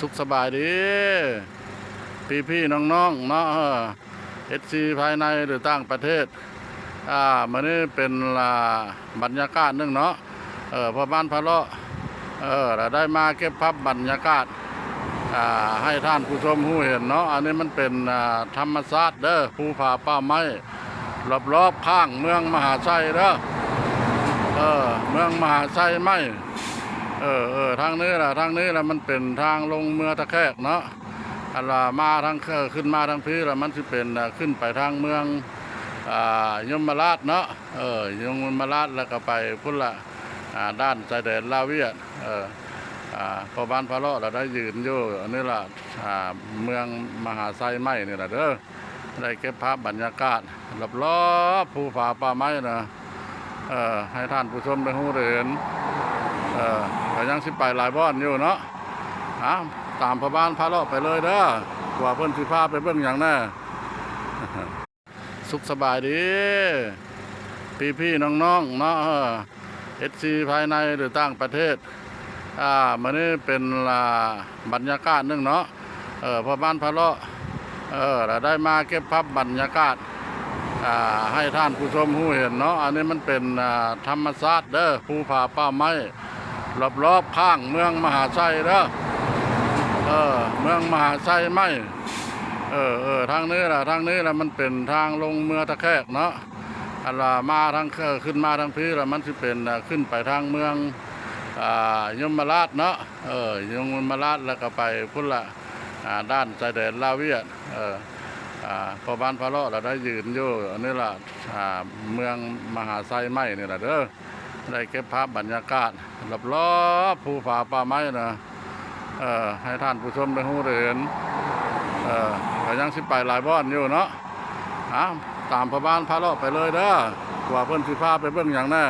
สุขสบายดีพี่น้องๆเนาะSCภายในหรือต่างประเทศมื้อนี้เป็นบรรยากาศนึงเนาะพอบ้านพะเลาะเราได้มาเก็บภาพบรรยากาศให้ท่านผู้ชมผู้เห็นเนาะอันนี้มันเป็นธรรมชาติเด้อภูผาป่าไม้รอบๆข้างเมืองมหาชัยเด้อเมืองมหาชัยไม้ทางนี้ละมันเป็นทางลงเมืองตะแคกเนาะมาทางขึ้นมาทางพี่ละมันจะเป็นขึ้นไปทางเมืองยมราชเนาะยมราชแล้วก็ไปพุ่นละด้านชายแดนลาวเวียดพอบ้านพะเลาะเราได้ยืนอยู่อันนี้ละเมืองมหาชัยไม้นี่แหละเด้อได้เก็บภาพบรรยากาศรอบภูผาป่าไม้นะให้ท่านผู้ชมได้รู้เห็นก็ยังสิไปหลายบ้านอยู่เนาะตามพอบ้านพะเลาะไปเลยเด้อกว่าเพิ่นสิพาไปเบิ่งอย่างแน่ สุขสบายดีพี่น้องๆเนาะSCภายในหรือต่างประเทศมื้อนี้เป็นบรรยากาศนึงเนาะพอบ้านพะเลาะเราได้มาเก็บภาพบรรยากาศให้ท่านผู้ชมผู้เห็นเนาะอันนี้มันเป็นธรรมชาติเด้อภูผาป่าไม้รอบๆข้างเมืองมหาชัยเด้อเมืองมหาชัยไม้ทางนี้ละมันเป็นทางลงเมืองตะแคกเนาะมาทางขึ้นมาทางพี่ละมันจะเป็นขึ้นไปทางเมืองยมราชเนาะยมราชแล้วก็ไปพุ่นละด้านชายแดนลาวเวียดพอบ้านพะเลาะเราได้ยืนอยู่อันนี้ละเมืองมหาชัยไม้นี่แหละเด้อได้เก็บภาพบรรยากาศรอบภูผาป่าไม้นะให้ท่านผู้ชมได้รู้เห็นก็ยังสิไปหลายบ้านอยู่เนาะตามพอบ้านพะเลาะไปเลยเด้อกว่าเพิ่นสิพาไปเบิ่งอย่างแน่